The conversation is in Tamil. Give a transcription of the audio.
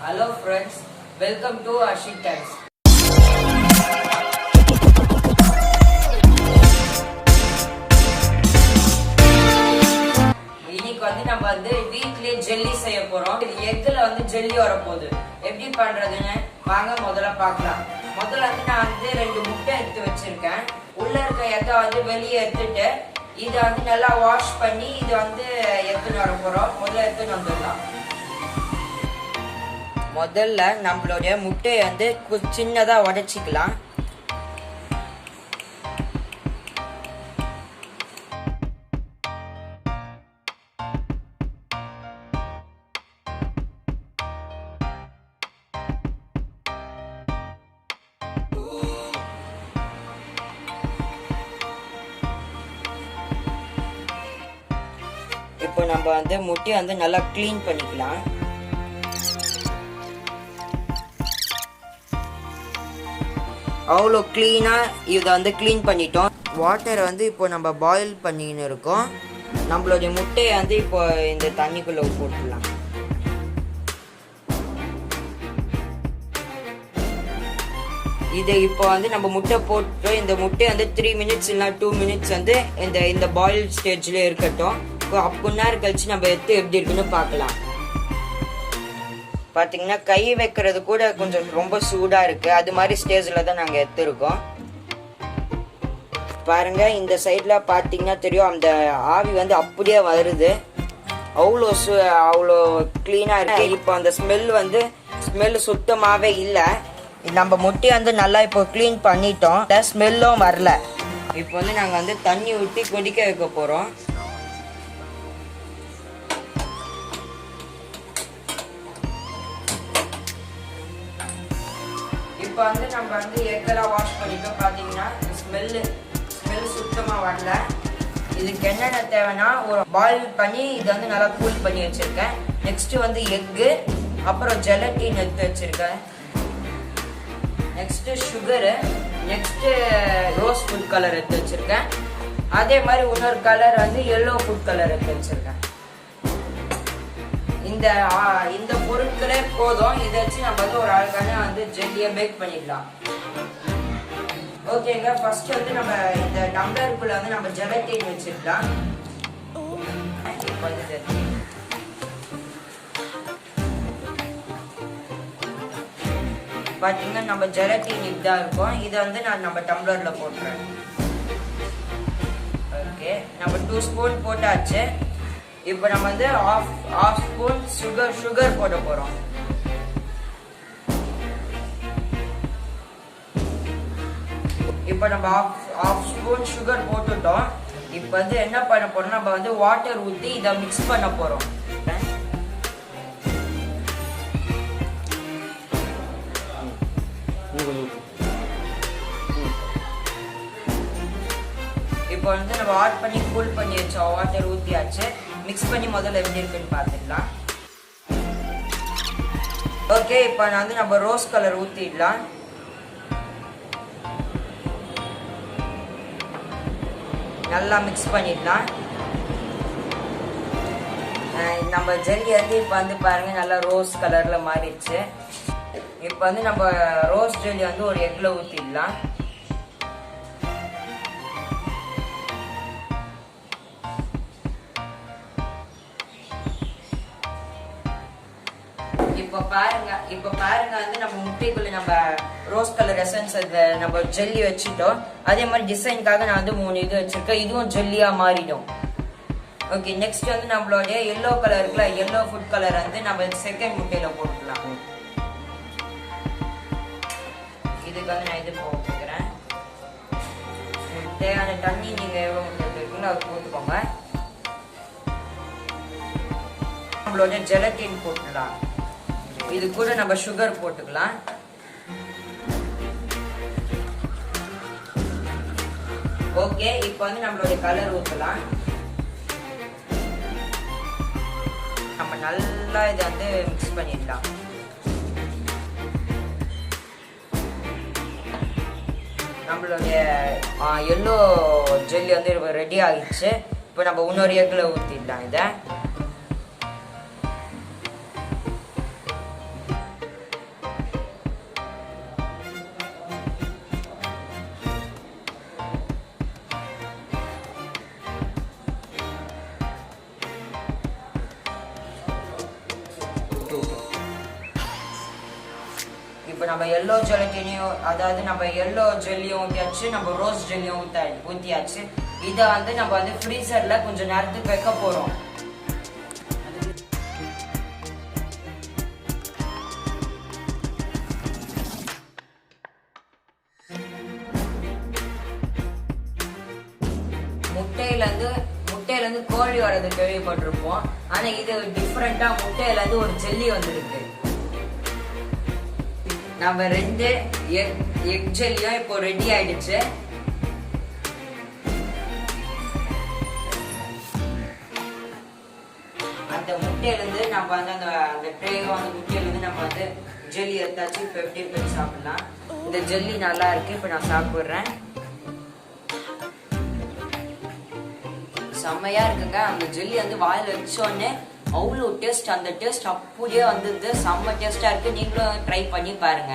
Hello friends, welcome to Harshid Times. இன்னைக்கு நம்ம வீட்லயே ஜெல்லி செய்ய போறோம். எக்ல ஜெல்லி வர போகுது. எப்படி பண்றதுன்னு வாங்க முதல்ல பார்க்கலாம். முதல்ல நான் 2 முட்டை எடுத்து வச்சிருக்கேன். உள்ள இருக்க எக்கை வெளியே எடுத்துட்டு இதை நல்லா வாஷ் பண்ணி இது எடுத்துட்டு வர போறோம். முதல்ல எடுத்துட்டு வந்துடலாம். முதல்ல நம்மளுடைய முட்டையை சின்னதா உடைச்சிக்கலாம். இப்போ நம்ம முட்டையை நல்லா க்ளீன் பண்ணிக்கலாம். அவ்வளோ க்ளீனாக இதை க்ளீன் பண்ணிட்டோம். வாட்டரை இப்போ நம்ம பாயில் பண்ணின்னு இருக்கோம். நம்மளுடைய முட்டையை இப்போ இந்த தண்ணிக்குள்ளே போட்டுடலாம். இதை இப்போ நம்ம முட்டை போட்டு இந்த முட்டை 3 மினிட்ஸ் இல்லை 2 மினிட்ஸ் இந்த பாயில் ஸ்டேஜ்ல இருக்கட்டும். கொஞ்ச நேரம் கழிச்சு நம்ம எப்படி இருக்குன்னு பார்க்கலாம். பார்த்தீங்கன்னா கை வைக்கிறது கூட கொஞ்சம் ரொம்ப சூடாக இருக்கு. அது மாதிரி ஸ்டேஜில் தான் நாங்கள் எடுத்துருக்கோம். பாருங்க, இந்த சைடில் பார்த்தீங்கன்னா தெரியும், அந்த ஆவி அப்படியே வருது. அவ்வளோ க்ளீனாக இருக்கு. இப்போ அந்த ஸ்மெல் சுத்தமாகவே இல்லை. நம்ம முட்டையை நல்லா இப்போ க்ளீன் பண்ணிட்டோம். ஸ்மெல்லும் வரல. இப்போ நாங்கள் தண்ணி ஊற்றி கொதிக்க வைக்க போகிறோம். இப்போ நம்ம எக்கெல்லாம் வாஷ் பண்ணிட்டோம். பார்த்தீங்கன்னா ஸ்மெல் சுத்தமாக வரல. இதுக்கு என்னென்ன தேவைன்னா, ஒரு பாயில் பண்ணி இதை நல்லா கூல் பண்ணி வச்சுருக்கேன். நெக்ஸ்ட்டு எக்கு, அப்புறம் ஜெலட்டின் எடுத்து வச்சுருக்கேன். Next sugar, next rose food colour எடுத்து வச்சுருக்கேன். அதே மாதிரி இன்னொரு கலர் எல்லோ ஃபுட் கலர் எடுத்து வச்சுருக்கேன். இந்த பொருட்களே போதும். இதை வச்சு நம்ம ஒரு அழகான ஜெல்லியை மேக் பண்ணிடலாம். ஓகேங்க, ஃபர்ஸ்ட் நம்ம இந்த டம்ளருக்குள்ள நம்ம ஜெலட்டின் வச்சுக்கலாம். பாத்தீங்கன்னா நம்ம ஜெலட்டின் இதுதான் இருக்கும். இதை நான் நம்ம டம்ளர்ல போட்டுறேன். ஓகே, நம்ம 2 ஸ்பூன் போட்டாச்சு. இப்போ நம்ம half ஸ்பூன் சுகர் போட போறோம். இப்போ நம்ம half ஸ்பூன் சுகர் போட்டுட்டோம். இப்போ என்ன பண்ண போறோம், நம்ம வாட்டர் ஊற்றி இதை மிக்ஸ் பண்ண போறோம். இப்போ நம்ம ஆட் பண்ணி கூல் பண்ணி வச்சோம். வாட்டர் ஊற்றியாச்சு. மிக்ஸ் பண்ணி முதல்ல எப்படி இருக்குன்னு பார்த்துக்கலாம். ஓகே, இப்போ நம்ம ரோஸ் கலர் ஊற்றிடலாம். நல்லா மிக்ஸ் பண்ணிடலாம். நம்ம ஜெல்லி இப்போ பாருங்க, நல்லா ரோஸ் கலர்ல மாறிடுச்சு. இப்போ நம்ம ரோஸ் ஜெல்லி ஒரு எக்ல ஊற்றிடலாம். இப்போ பாருங்க நம்ம முட்டைக்குள்ள நம்ம ரோஸ் கலர் எசன்ஸ் நம்ம ஜெல்லி வச்சுட்டோம். அதே மாதிரி டிசைனுக்காக நான் 3 இது வச்சிருக்கேன். இதுவும் ஜெல்லியா மாறிடும். ஓகே, நெக்ஸ்ட் நம்மளுடைய எல்லோ கலர் இருக்குல்ல, எல்லோ ஃபுட் கலர் நம்ம செகண்ட் முட்டையில போட்டுக்கலாம். இதுக்கு நான் இது போட்டுக்கிறேன். தேவையான தண்ணி நீங்க எவ்வளவு முட்டை அது போட்டுக்கோங்க. நம்மளுடைய ஜெலட்டின் போட்டுக்கலாம். இது கூட நம்ம சுகர் போட்டுக்கலாம். ஓகே, இப்போ நம்மளுடைய கலர் ஊற்றலாம். நம்ம நல்லா இதை மிக்ஸ் பண்ணிடலாம். நம்மளுடைய எல்லோ ஜெல்லி ரெடி ஆகிடுச்சு. இப்போ நம்ம இன்னொரு எக்கில் ஊற்றிடலாம். இதை இப்போ நம்ம எல்லோ ஜெலட்டினையும் அதாவது நம்ம எல்லோ ஜெல்லியும் ஊற்றியாச்சு, நம்ம ரோஸ் ஜெல்லியும் ஊற்றியாச்சு. இதை வந்து நம்ம வந்து ஃப்ரீசரில் கொஞ்சம் நேரத்துக்கு வைக்க போகிறோம். முட்டையிலேருந்து கோழி வர்றது கேள்விப்பட்டிருப்போம். ஆனா இது டிஃப்ரெண்டா முட்டையிலேருந்து ஒரு ஜெல்லி வந்திருக்கு. நம்ம 2 எக் ஜெல்லியும் இப்போ ரெடி ஆயிடுச்சு. அந்த முட்டையிலேருந்து நம்ம வந்து அந்த ட்ரேவும் அந்த முட்டையிலேருந்து நம்ம வந்து ஜெல்லி எடுத்தாச்சு. இப்போ எப்படி போய் சாப்பிடலாம். இந்த ஜெல்லி நல்லா இருக்கு. இப்போ நான் சாப்பிடுறேன். செம்மையா இருக்குங்க. அந்த ஜெல்லி வந்து வாயில வச்சோடனே அவ்வளோ டேஸ்ட். அந்த டேஸ்ட் அப்படியே வந்தது. செம்ம டேஸ்டா இருக்கு. நீங்களும் ட்ரை பண்ணி பாருங்க.